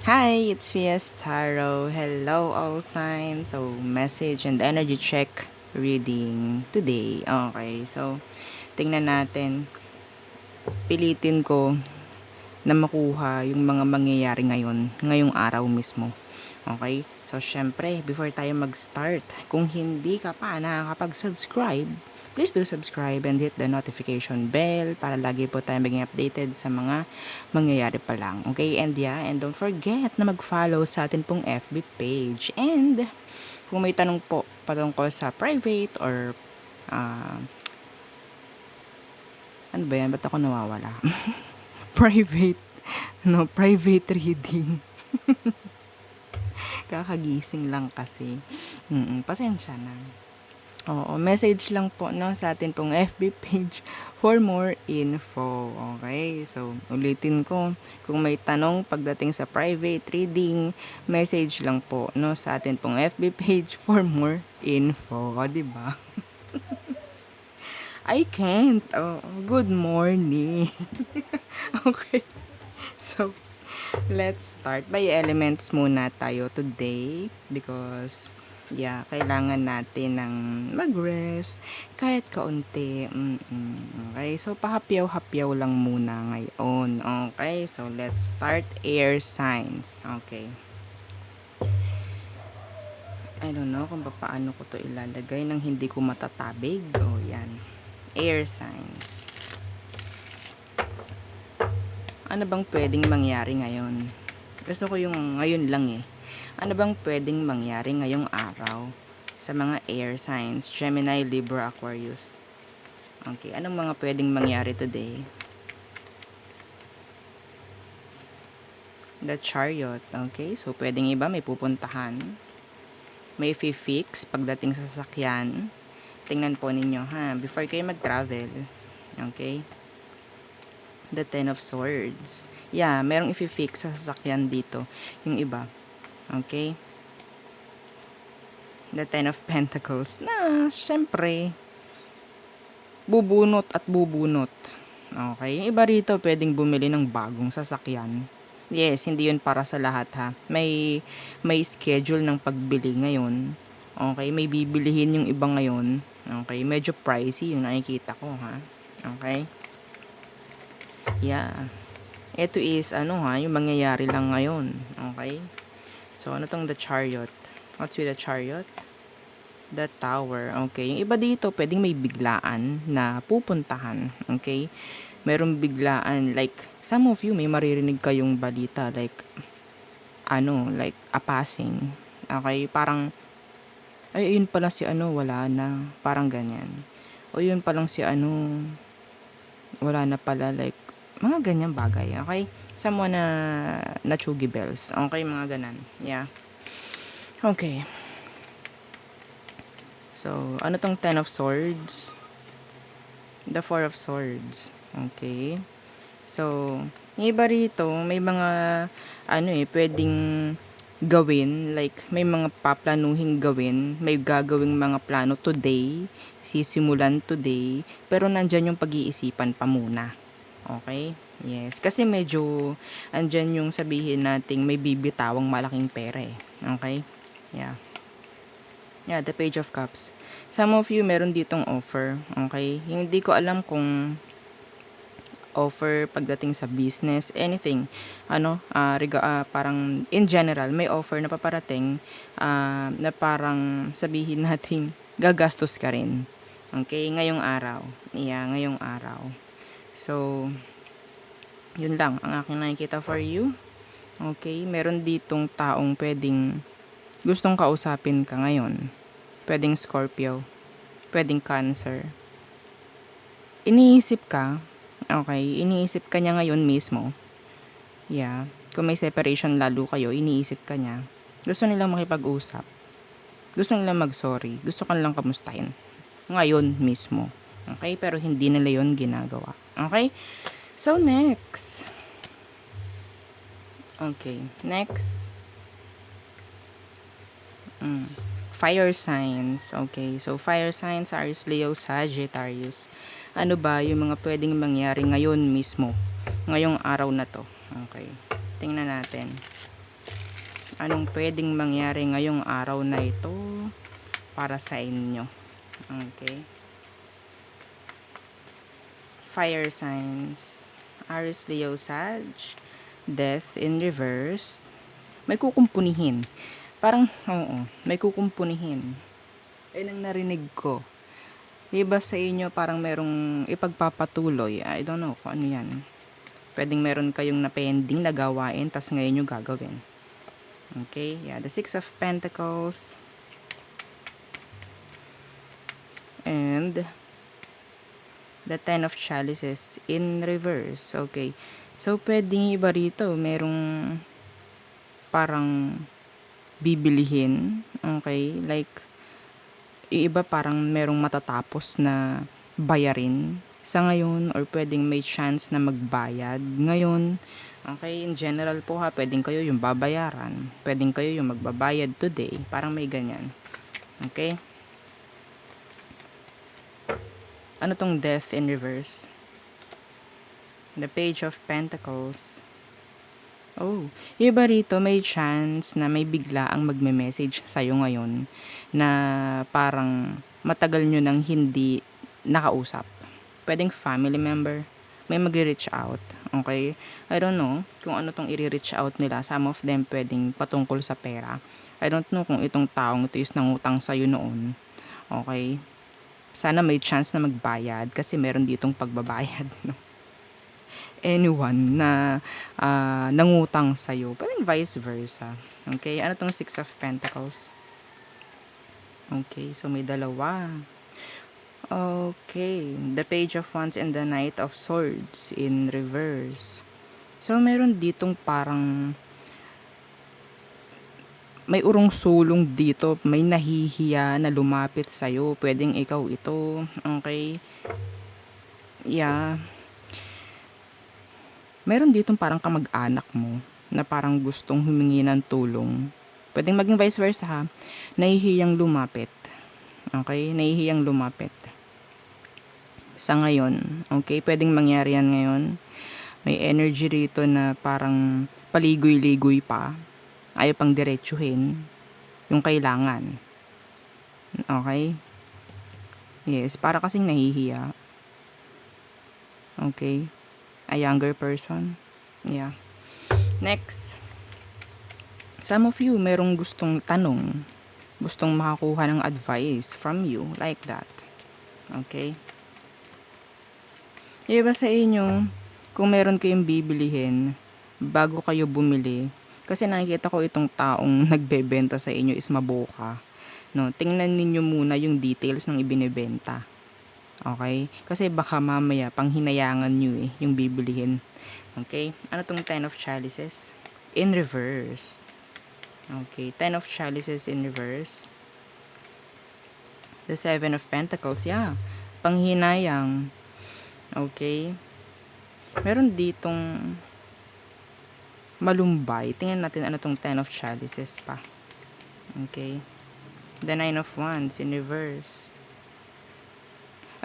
Hi, it's Fies Tarot. Hello, all signs. So, message and energy check reading today. Okay, so, tingnan natin. Pilitin ko na makuha yung mga mangyayari ngayong araw mismo. Okay? So, syempre, before tayo mag-start, kung hindi ka pa nakakapag-subscribe, please do subscribe and hit the notification bell para lagi po tayo maging updated sa mga mangyayari pa lang. Okay? And yeah, and don't forget na mag-follow sa atin pong FB page. And kung may tanong po patungkol sa private or ano ba yan? Ba't ako nawawala? Private. No, private reading. Kakagising lang kasi. Pasensya na. Oo, message lang po no sa atin pong FB page for more info. Okay? So, ulitin ko, kung may tanong pagdating sa private reading, message lang po no sa atin pong FB page for more info. O, di ba? I can't. Oh, good morning. Okay. So, let's start by elements muna tayo today because kailangan natin ng mag-rest kahit kaunti. Okay, so pahapyaw-hapyaw lang muna ngayon. Okay, so let's start air signs. Okay. I don't know kung paano ko to ilalagay nang hindi ko matatabig. O yan. Air signs. Ano bang pwedeng mangyari ngayon? Gusto ko yung ngayon lang eh. Ano bang pwedeng mangyari ngayong araw sa mga air signs, Gemini, Libra, Aquarius? Okay, anong mga pwedeng mangyari today? The Chariot, okay? So, pwedeng iba may pupuntahan. May fix pagdating sa sasakyan. Tingnan po ninyo ha, before kayo mag-travel. Okay? The Ten of Swords. Yeah, merong i-fix sa sasakyan dito. Yung iba. Okay? The Ten of Pentacles. Na, syempre, bubunot at bubunot. Okay? Yung iba rito, pwedeng bumili ng bagong sasakyan. Yes, hindi yun para sa lahat ha. May schedule ng pagbili ngayon. Okay? May bibilihin yung iba ngayon. Okay? Medyo pricey yung nakikita ko ha. Okay? Yeah. Ito is, yung mangyayari lang ngayon. Okay? So, ano tong The Chariot? What's with the Chariot? The Tower. Okay. Yung iba dito, pwedeng may biglaan na pupuntahan. Okay? Merong biglaan. Like, some of you, may maririnig kayong balita. Like, like, a passing. Okay? Parang, ay, yun pala si wala na. Parang ganyan. O yun palang si wala na pala. Like, mga ganyang bagay. Okay? Someone na chugi bells. Okay? Mga ganan. Yeah. Okay. So, ano tong Ten of Swords? The Four of Swords. Okay. So, yung iba rito, may mga, pwedeng gawin. Like, may mga paplanuhin gawin. May gagawing mga plano today. Sisimulan today. Pero nandyan yung pag-iisipan pa muna. Okay? Yes. Kasi medyo, andyan yung sabihin nating may bibitawang malaking pera eh. Okay? Yeah. Yeah, the Page of Cups. Some of you, meron ditong offer. Okay? Hindi ko alam kung offer pagdating sa business, anything. Parang in general, may offer na paparating na parang sabihin natin gagastos ka rin. Okay? Ngayong araw. Yeah, ngayong araw. So, yun lang ang aking nakikita for you. Okay? Meron ditong taong pwedeng gustong kausapin ka ngayon. Pwedeng Scorpio, pwedeng Cancer. Iniisip ka, okay, iniisip ka niya ngayon mismo. Yeah, kung may separation lalo kayo, iniisip ka niya. Gusto nilang makipag-usap. Gusto nilang mag-sorry. Gusto ka nilang kamustahin. Ngayon mismo. Okay, pero hindi nila yon ginagawa. Okay? So, next. Okay, next. Fire signs. Okay. So, fire signs, Aries, Leo, Sagittarius. Ano ba yung mga pwedeng mangyari ngayon mismo? Ngayong araw na to. Okay. Tingnan natin. Anong pwedeng mangyari ngayong araw na ito para sa inyo? Okay. Fire signs. Aries, Leo, Sag. Death in reverse. May kukumpunihin. Parang, oo, may kukumpunihin. Ayun ang narinig ko. Iba sa inyo, parang merong ipagpapatuloy. I don't know kung ano yan. Pwedeng meron kayong na-pending na gawain, tas ngayon nyo gagawin. Okay, yeah, the Six of Pentacles. And the Ten of Chalices in reverse. Okay, so pwedeng iba rito, merong parang bibilihin. Okay, like, iba parang merong matatapos na bayarin sa ngayon, or pwedeng may chance na magbayad ngayon. Okay, in general po ha, pwedeng kayo yung babayaran, pwedeng kayo yung magbabayad today, parang may ganyan. Okay, ano tong Death in reverse? The Page of Pentacles. Oh, iba rito, may chance na may bigla ang magme-message sa'yo ngayon na parang matagal nyo nang hindi nakausap. Pwedeng family member, may mag-reach out. Okay? I don't know kung ano tong i-reach out nila. Some of them pwedeng patungkol sa pera. I don't know kung itong taong ito is nangutang sa'yo noon. Okay? Sana may chance na magbayad kasi meron ditong pagbabayad. No? Anyone na nangutang sa'yo. Pwedeng vice versa. Okay? Ano tong Six of Pentacles? Okay, so may dalawa. Okay, the Page of Wands and the Knight of Swords in reverse. So, meron ditong parang may urong sulong dito, may nahihiya na lumapit sa'yo. Pwedeng ikaw ito, okay? Yeah. Meron ditong parang kamag-anak mo na parang gustong humingi ng tulong. Pwedeng maging vice versa ha. Nahihiyang lumapit. Okay? Nahihiyang lumapit. Sa ngayon, okay? Pwedeng mangyari yan ngayon. May energy rito na parang paligoy-ligoy pa. Ayaw pang diretsuhin yung kailangan. Okay? Yes, para kasing nahihiya. Okay? A younger person. Yeah. Next. Some of you, merong gustong tanong. Gustong makakuha ng advice from you. Like that. Okay? Iba sa inyo, kung meron kayong bibilihin, bago kayo bumili, kasi nakikita ko itong taong nagbebenta sa inyo is maboka. No, tingnan ninyo muna yung details ng ibinebenta. Okay? Kasi baka mamaya panghinayangan nyo yung bibilihin. Okay? Ano tong Ten of Chalices? In reverse. Okay, Ten of Chalices in reverse. The Seven of Pentacles, yeah. Panghinayang. Okay? Meron ditong malumbay. Tingnan natin ano tong Ten of Chalices pa. Okay? The Nine of Wands in reverse.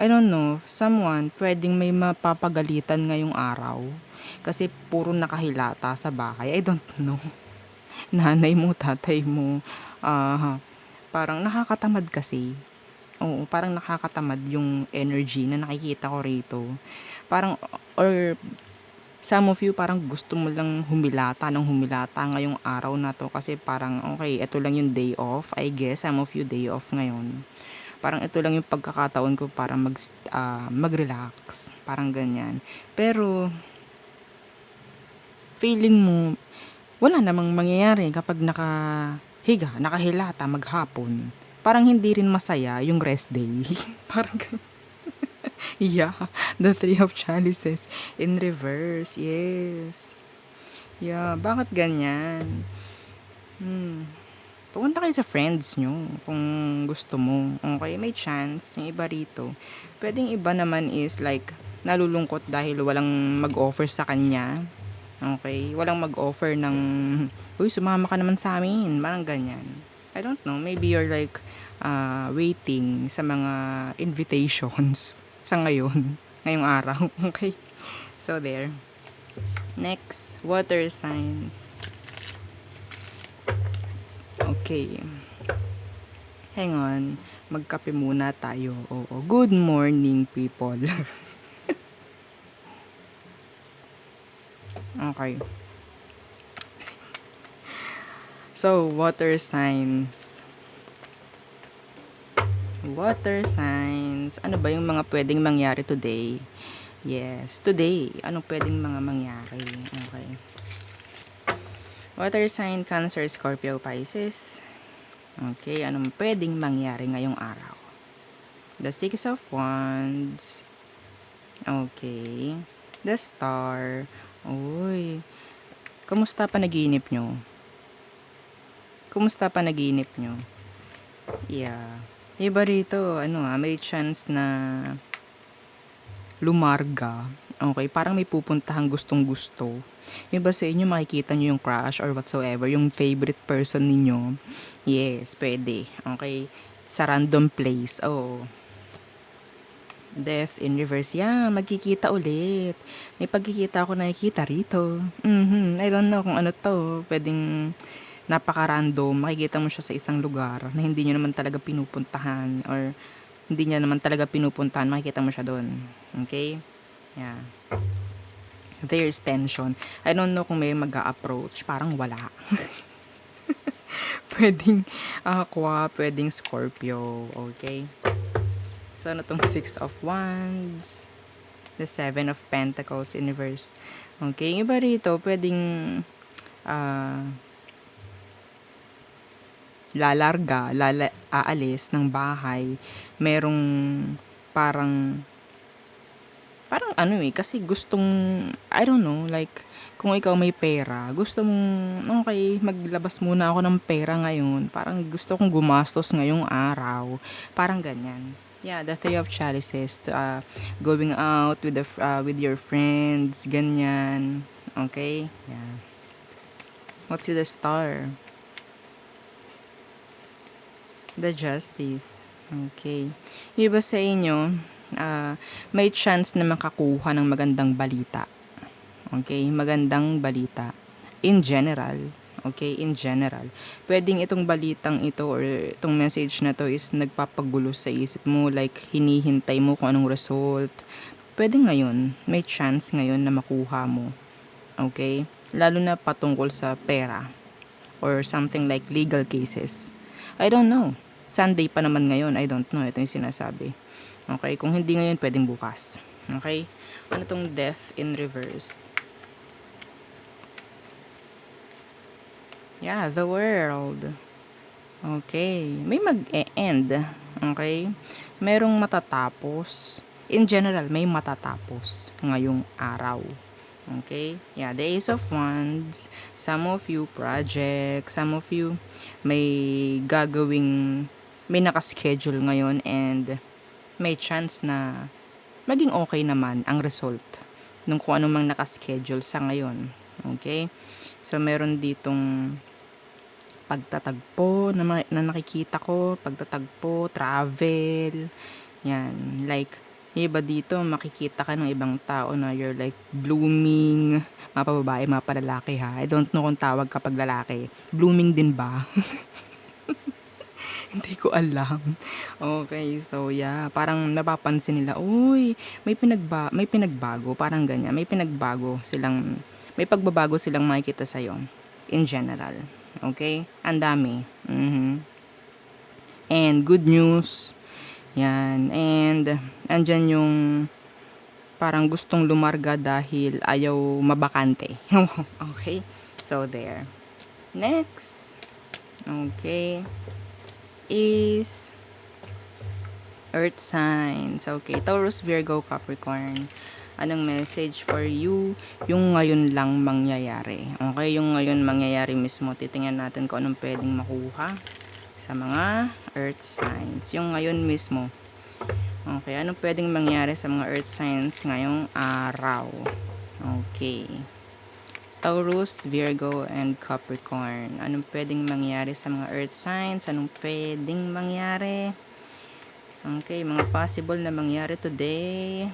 I don't know, someone pwedeng may mapapagalitan ngayong araw kasi puro nakahilata sa bahay. I don't know. Nanay mo, tatay mo, parang nakakatamad kasi. Oo, parang nakakatamad yung energy na nakikita ko rito. Parang, or some of you parang gusto mo lang humilata ng humilata ngayong araw na to kasi parang okay, ito lang yung day off. I guess some of you day off ngayon. Parang ito lang yung pagkakataon ko para mag-relax. Parang ganyan. Pero, feeling mo, wala namang mangyayari kapag nakahiga, nakahilata, maghapon. Parang hindi rin masaya yung rest day. Parang yeah, the Three of Chalices in reverse. Yes. Yeah, bakit ganyan? Pumunta kayo sa friends nyo kung gusto mo. Okay, may chance. Yung iba rito. Pwedeng iba naman is like nalulungkot dahil walang mag-offer sa kanya. Okay, walang mag-offer ng uy, sumama ka naman sa amin. Parang ganyan. I don't know, maybe you're like waiting sa mga invitations sa ngayon, ngayong araw. Okay, so there. Next, water signs. Okay. Hang on. Magkape muna tayo. Oo. Good morning, people. Okay. So, water signs. Water signs. Ano ba yung mga pwedeng mangyari today? Yes, today. Anong pwedeng mga mangyari? Okay. Water sign, Cancer, Scorpio, Pisces. Okay, anong pwedeng mangyari ngayong araw? The Six of Wands. Okay. The Star. Uy. Kumusta panaginip nyo? Kumusta panaginip nyo? Yeah. Iba rito, may chance na lumarga. Okay, parang may pupuntahang gustong-gusto. Yung ba sa inyo makikita nyo yung crush or whatsoever, yung favorite person ninyo? Yes, pwede. Okay, sa random place. Oh, Death in reverse. Yeah, magkikita ulit. May pagkikita ako nakikita rito. I don't know kung ano to. Pwedeng napaka-random. Makikita mo siya sa isang lugar na hindi nyo naman talaga pinupuntahan or hindi niya naman talaga pinupuntahan. Makikita mo siya doon. Okay? Yeah. There's tension. I don't know kung may mag-a-approach. Parang wala. Pwedeng Aqua, pwedeng Scorpio. Okay? So, ano tong Six of Wands? The Seven of Pentacles in reverse. Okay, yung iba rito, pwedeng aalis ng bahay. Merong parang kasi gustong, I don't know, like, kung ikaw may pera, gusto mong, okay, maglabas muna ako ng pera ngayon. Parang gusto kong gumastos ngayong araw. Parang ganyan. Yeah, the Three of Chalices, going out with your friends, ganyan. Okay? Yeah. What's with the Star? The Justice. Okay. Yung iba sa inyo, may chance na makakuha ng magandang balita. Okay? Magandang balita. In general. Okay? In general. Pwedeng itong balitang ito or itong message na to is nagpapagulo sa isip mo. Like, hinihintay mo kung anong result. Pwede ngayon. May chance ngayon na makuha mo. Okay? Lalo na patungkol sa pera. Or something like legal cases. I don't know. Sunday pa naman ngayon. I don't know. Ito yung sinasabi. Okay? Kung hindi ngayon, pwedeng bukas. Okay? Ano tong Death in reverse? Yeah, the World. Okay. May mag-e-end. Okay? Merong matatapos. In general, may matatapos ngayong araw. Okay? Yeah, the Ace of Wands. Some of you project. Some of you may nakaschedule ngayon and may chance na maging okay naman ang result nung kung anong mang nakaschedule sa ngayon. Okay? So, meron ditong pagtatagpo na nakikita ko, pagtatagpo, travel, yan, like, yung iba dito, makikita ka ng ibang tao na you're like blooming, mapababae, mapalalaki ha, I don't know kung tawag kapag lalaki, blooming din ba? Hindi ko alam. Okay, so yeah, parang napapansin nila, uy, may pinagbago, parang ganyan, may pagbabago silang makikita sa'yo, in general. Okay? Ang dami. And good news. Yan. And andyan yung parang gustong lumarga dahil ayaw mabakante. Okay? So, there. Next. Okay. Is Earth signs. Okay. Taurus, Virgo, Capricorn. Anong message for you? Yung ngayon lang mangyayari. Okay, yung ngayon mangyayari mismo. Titingnan natin kung anong pwedeng makuha sa mga earth signs. Yung ngayon mismo. Okay, anong pwedeng mangyari sa mga earth signs ngayong araw? Okay. Taurus, Virgo, and Capricorn. Anong pwedeng mangyari sa mga earth signs? Anong pwedeng mangyari? Okay, mga possible na mangyari today.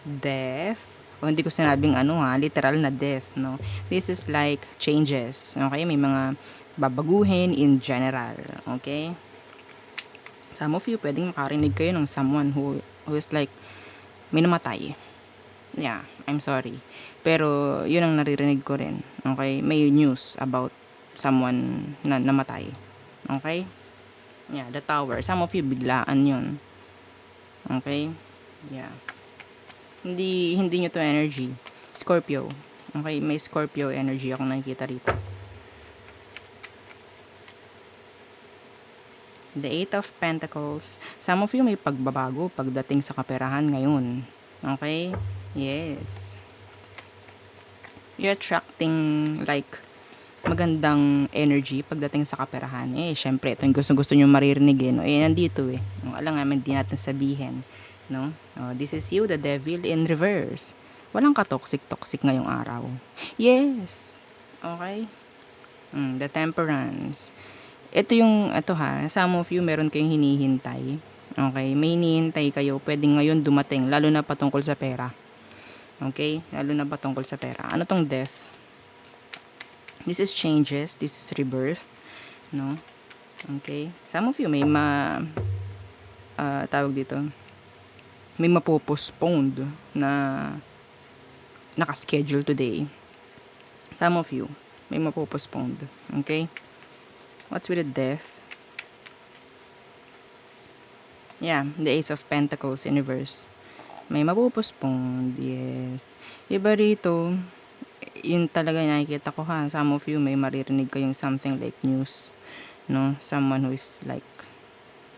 Death. O hindi ko sinabing ano ha, literal na death, no? This is like changes, okay? May mga babaguhin in general, okay? Some of you, pwedeng makarinig kayo ng someone who is like, may namatay. Yeah, I'm sorry. Pero, yun ang naririnig ko rin, okay? May news about someone na namatay, okay? Yeah, the tower. Some of you, biglaan yun, okay? Yeah. Hindi nyo to energy. Scorpio. Okay, may Scorpio energy akong nakikita rito. The Eight of Pentacles. Some of you may pagbabago pagdating sa kaperahan ngayon. Okay? Yes. You're attracting like magandang energy pagdating sa kaperahan. Syempre, ito yung gusto nyo maririnig no? Nandito alam nga, hindi natin sabihin. No? This is you, the devil in reverse. Walang ka-toxic ngayong araw. Yes. Okay? The temperance. Ito some of you meron kayong hinihintay. Okay? May hinihintay kayo, pwedeng ngayon dumating, lalo na patungkol sa pera. Okay? Lalo na patungkol sa pera. Ano tong death? This is changes, this is rebirth, no? Okay? Some of you may tawag dito, may mapopostponed na naka-schedule today. Some of you may mapopostponed. Okay? What's with the death? Yeah, the Ace of Pentacles in reverse. May mapopostponed, yes. Iba rito, yun talaga nakikita ko ha. Some of you may maririnig kayong something like news, no? Someone who is like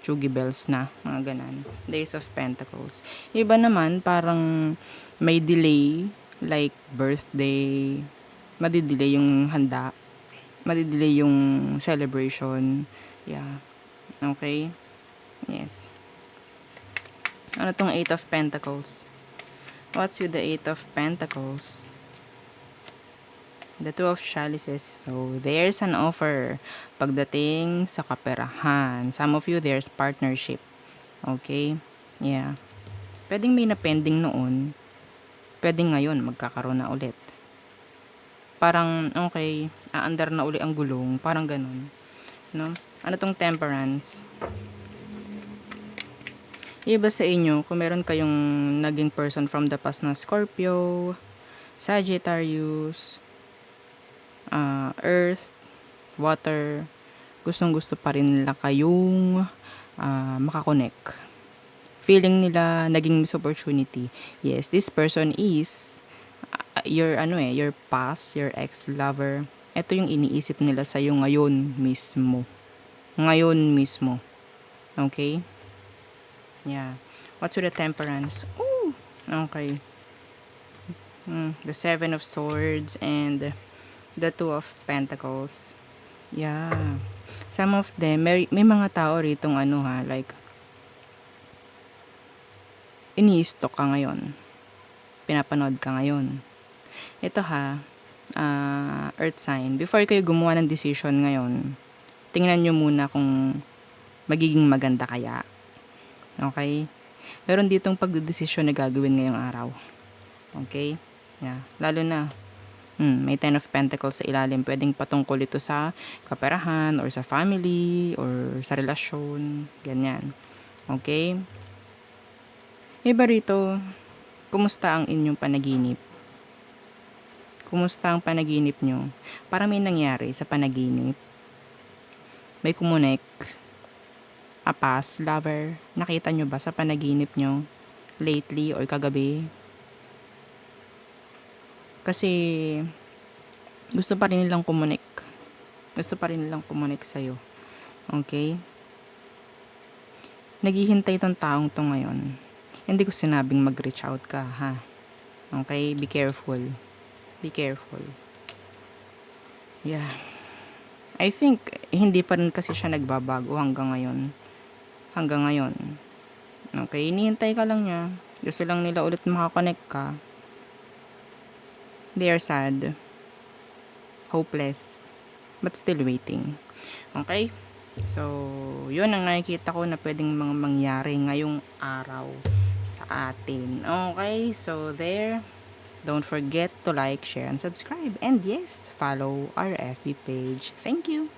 chugi bells na, mga ganan. Days of Pentacles. Iba naman, parang may delay, like birthday, madidelay yung handa, madidelay yung celebration. Yeah. Okay? Yes. Ano tong Eight of Pentacles? What's with the Eight of Pentacles? The Two of Chalices. So, there's an offer pagdating sa kaperahan. Some of you, there's partnership. Okay? Yeah. Pwedeng may na-pending noon. Pwedeng ngayon, magkakaroon na ulit. Parang, okay, aandar na uli ang gulong. Parang ganun. No? Ano tong temperance? Iba sa inyo, kung meron kayong naging person from the past na Scorpio, Sagittarius, Earth, Water, gustong-gusto pa rin nila kayong makakonect. Feeling nila naging miss opportunity. Yes, this person is your your past, your ex-lover. Ito yung iniisip nila sa iyo ngayon mismo. Ngayon mismo. Okay? Yeah. What's with the temperance? Ooh, okay. The Seven of Swords and the Two of Pentacles. Yeah. Some of them, may mga tao ritong like, ini-stalk ka ngayon. Pinapanood ka ngayon. Ito Earth sign. Before kayo gumawa ng decision ngayon, tingnan nyo muna kung magiging maganda kaya. Okay? Meron ditong pagdedesisyon na gagawin ngayong araw. Okay? Yeah. Lalo na, may Ten of Pentacles sa ilalim. Pwedeng patungkol ito sa kaperahan, or sa family, or sa relasyon. Ganyan. Okay? Iba rito, kumusta ang inyong panaginip? Kumusta ang panaginip nyo? Para may nangyari sa panaginip. May kumunek. A past lover. Nakita nyo ba sa panaginip nyo? Lately or kagabi? Kasi gusto pa rin nilang kumunek. Gusto pa rin nilang kumunek sa'yo. Okay? Naghihintay tong taong to ngayon. Hindi ko sinabing mag-reach out ka, ha? Okay? Be careful. Be careful. Yeah. I think, hindi pa rin kasi siya nagbabago hanggang ngayon. Hanggang ngayon. Okay? Hinihintay ka lang niya. Gusto lang nila ulit makakonect ka. They are sad. Hopeless. But still waiting. Okay? So, yun ang nakikita ko na pwedeng mga mangyari ngayong araw sa atin. Okay? So, there. Don't forget to like, share, and subscribe. And yes, follow our FB page. Thank you.